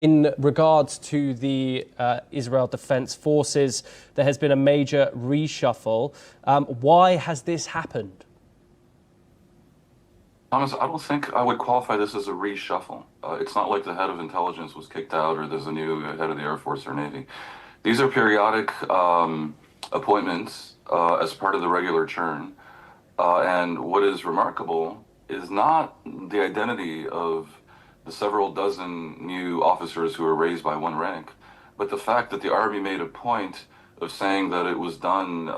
In regards to the Israel Defense Forces, there has been a major reshuffle. Why has this happened? Thomas, I don't think I would qualify this as a reshuffle. It's not like the head of intelligence was kicked out or there's a new head of the Air Force or Navy. These are periodic appointments as part of the regular churn. And what is remarkable is not the identity of the several dozen new officers who were raised by one rank, but the fact that the Army made a point of saying that it was done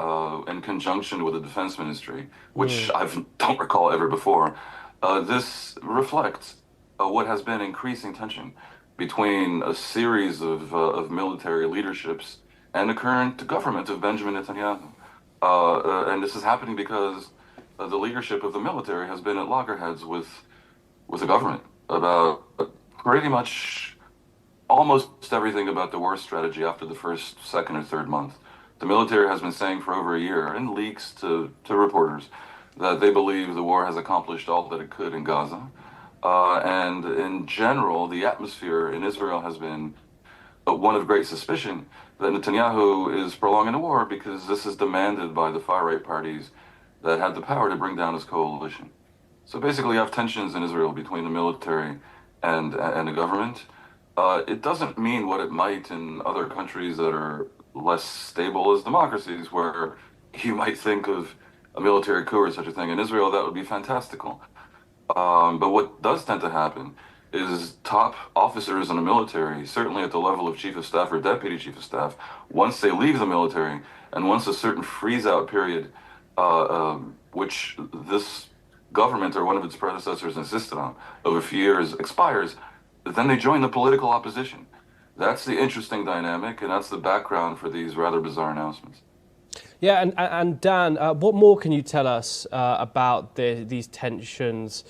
in conjunction with the Defense Ministry, which I don't recall ever before. This reflects what has been increasing tension between a series of military leaderships and the current government of Benjamin Netanyahu. And this is happening because the leadership of the military has been at loggerheads with the government about pretty much almost everything about the war strategy after the first, second, or third month. The military has been saying for over a year in leaks to reporters that they believe the war has accomplished all that it could in Gaza. And in general, the atmosphere in Israel has been one of great suspicion that Netanyahu is prolonging the war because this is demanded by the far-right parties that had the power to bring down his coalition. So basically, you have tensions in Israel between the military and the government. It doesn't mean what it might in other countries that are less stable as democracies, where you might think of a military coup or such a thing. In Israel, that would be fantastical. But what does tend to happen is top officers in the military, certainly at the level of chief of staff or deputy chief of staff, once they leave the military and once a certain freeze-out period, which this government or one of its predecessors insisted on, of a few years expires, then they join the political opposition. That's the interesting dynamic, and that's the background for these rather bizarre announcements. Yeah, and Dan, what more can you tell us about these tensions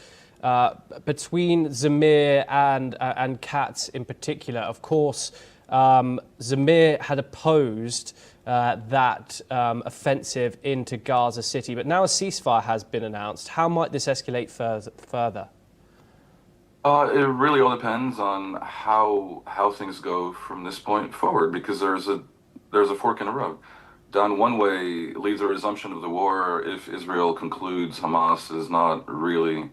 between Zamir and Katz in particular? Of course, Zamir had opposed that offensive into Gaza City, but now a ceasefire has been announced. How might this escalate further? It really all depends on how things go from this point forward, because there's a fork in the road. Done one way leaves a resumption of the war if Israel concludes Hamas is not really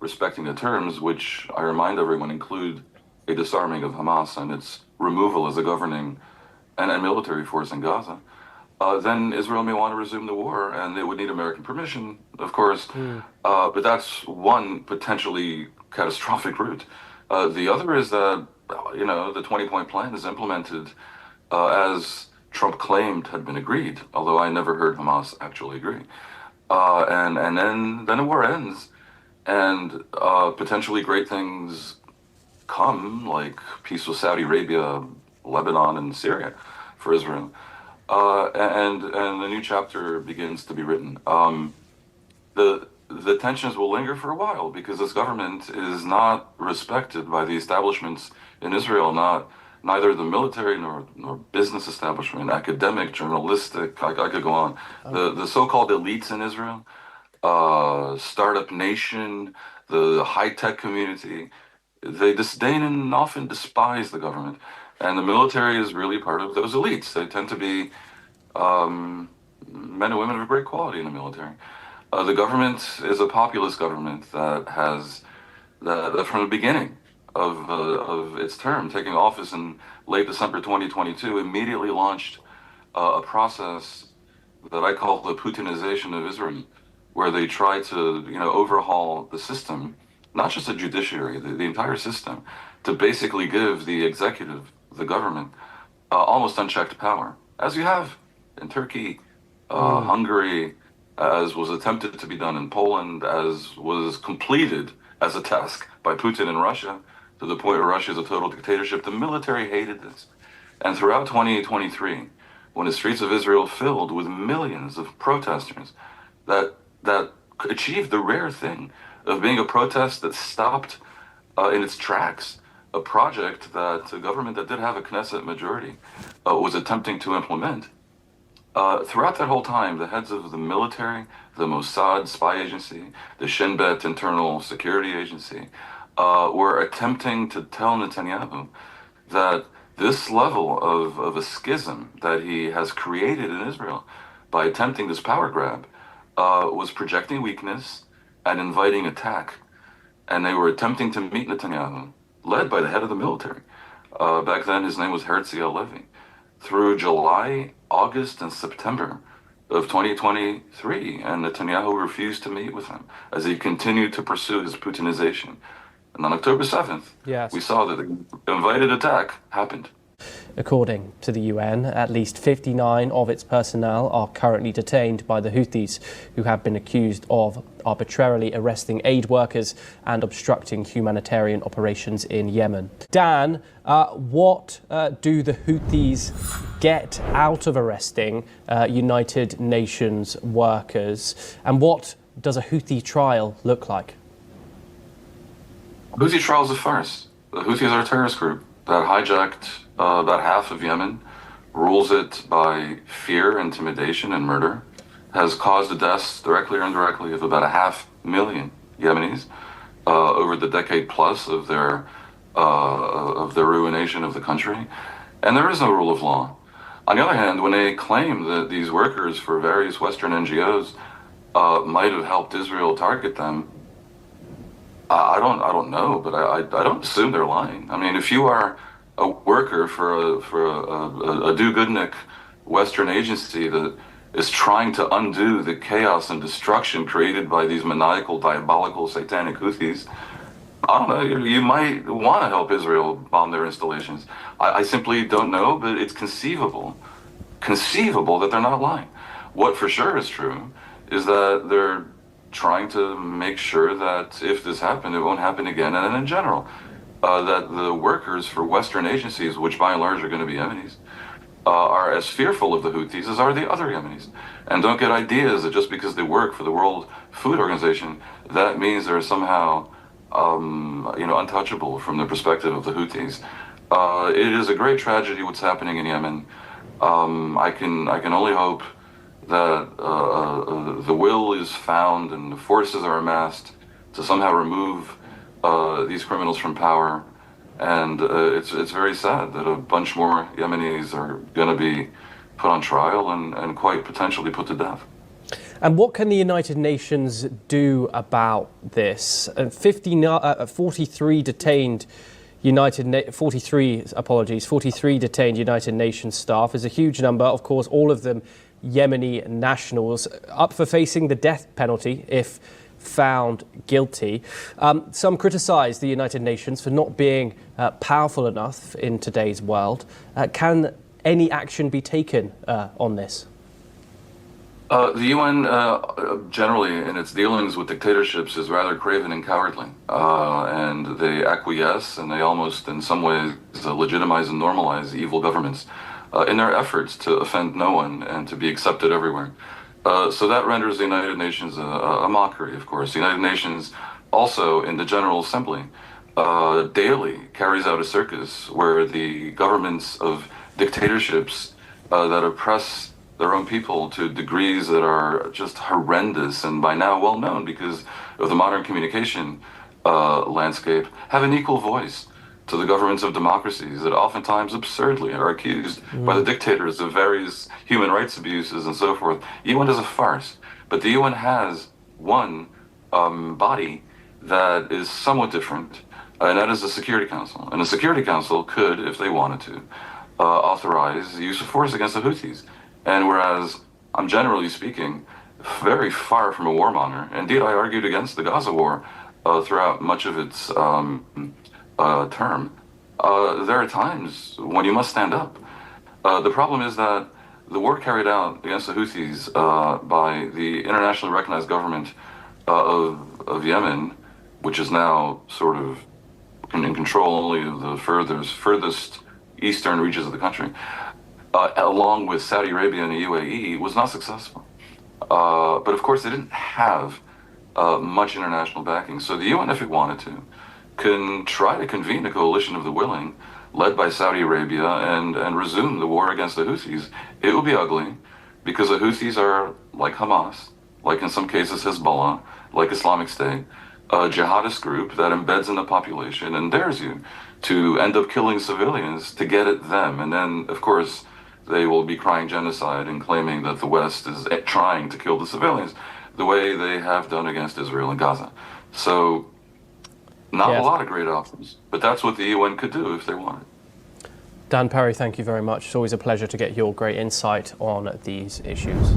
respecting the terms, which I remind everyone include a disarming of Hamas and its removal as a governing and military force in Gaza. Then Israel may want to resume the war, and it would need American permission, of course. But that's one potentially catastrophic route. The other is that, the 20-point plan is implemented as Trump claimed had been agreed, although I never heard Hamas actually agree. And then the war ends, and potentially great things come, like peace with Saudi Arabia, Lebanon, and Syria for Israel. And the new chapter begins to be written. The tensions will linger for a while because this government is not respected by the establishments in Israel, neither the military nor business establishment, academic, journalistic. I could go on. The so-called elites in Israel, startup nation, the high-tech community, they disdain and often despise the government. And the military is really part of those elites. They tend to be men and women of great quality in the military. The government is a populist government that from the beginning of its term, taking office in late December 2022, immediately launched a process that I call the Putinization of Israel, where they try to overhaul the system, not just the judiciary, the entire system, to basically give the executive, the government, almost unchecked power, as you have in Turkey, Hungary, as was attempted to be done in Poland, as was completed as a task by Putin in Russia, to the point where Russia is a total dictatorship. The military hated this. And throughout 2023, when the streets of Israel filled with millions of protesters that achieved the rare thing of being a protest that stopped in its tracks a project that a government that did have a Knesset majority was attempting to implement. Throughout that whole time, the heads of the military, the Mossad spy agency, the Shin Bet internal security agency, were attempting to tell Netanyahu that this level of a schism that he has created in Israel by attempting this power grab was projecting weakness and inviting attack. And they were attempting to meet Netanyahu, led by the head of the military. Back then, his name was Herzl Levy. Through July, August, and September of 2023, and Netanyahu refused to meet with him as he continued to pursue his Putinization. And on October 7th, Yes. we saw that the invited attack happened. According to the UN, at least 59 of its personnel are currently detained by the Houthis, who have been accused of arbitrarily arresting aid workers and obstructing humanitarian operations in Yemen. Dan, what do the Houthis get out of arresting United Nations workers, and what does a Houthi trial look like? Houthi trial is a farce. The Houthis are a terrorist group that hijacked about half of Yemen, rules it by fear, intimidation, and murder, has caused the deaths directly or indirectly of about 500,000 Yemenis over the decade plus of their ruination of the country, and there is no rule of law. On the other hand, when they claim that these workers for various Western NGOs might have helped Israel target them, I don't know, but I don't assume they're lying. I mean, if you are a worker for a do-goodnik Western agency that is trying to undo the chaos and destruction created by these maniacal, diabolical, satanic Houthis, I don't know, you might want to help Israel bomb their installations. I simply don't know, but it's conceivable that they're not lying. What for sure is true is that they're trying to make sure that if this happened, it won't happen again. And in general, that the workers for Western agencies, which by and large are going to be Yemenis, are as fearful of the Houthis as are the other Yemenis. And don't get ideas that just because they work for the World Food Organization, that means they're somehow untouchable from the perspective of the Houthis. It is a great tragedy what's happening in Yemen. I can only hope that the will is found and the forces are amassed to somehow remove these criminals from power. And it's very sad that a bunch more Yemenis are going to be put on trial and quite potentially put to death. And what can the United Nations do about this? 43 detained 43 detained United Nations staff is a huge number. Of course, all of them Yemeni nationals up for facing the death penalty if found guilty. Some criticise the United Nations for not being powerful enough in today's world. Can any action be taken on this? The UN generally in its dealings with dictatorships is rather craven and cowardly, and they acquiesce and they almost in some ways legitimize and normalize evil governments in their efforts to offend no one and to be accepted everywhere. So that renders the United Nations a mockery, of course. The United Nations also in the General Assembly daily carries out a circus where the governments of dictatorships that oppress their own people to degrees that are just horrendous and by now well known because of the modern communication landscape, have an equal voice to the governments of democracies that oftentimes absurdly are accused by the dictators of various human rights abuses and so forth. UN is a farce, but the UN has one body that is somewhat different, and that is the Security Council. And the Security Council could, if they wanted to, authorize the use of force against the Houthis. And whereas I'm generally speaking very far from a warmonger, indeed I argued against the Gaza war throughout much of its term, there are times when you must stand up. The problem is that the war carried out against the Houthis by the internationally recognized government of Yemen, which is now sort of in control only of the furthest eastern reaches of the country, along with Saudi Arabia and the UAE, was not successful. But of course, they didn't have much international backing. So the UN, if it wanted to, can try to convene a coalition of the willing, led by Saudi Arabia, and resume the war against the Houthis. It will be ugly, because the Houthis are like Hamas, like in some cases Hezbollah, like Islamic State, a jihadist group that embeds in the population and dares you to end up killing civilians to get at them. And then, of course, they will be crying genocide and claiming that the West is trying to kill the civilians the way they have done against Israel and Gaza. So, not a lot of great options, but that's what the UN could do if they wanted. Dan Perry, thank you very much. It's always a pleasure to get your great insight on these issues.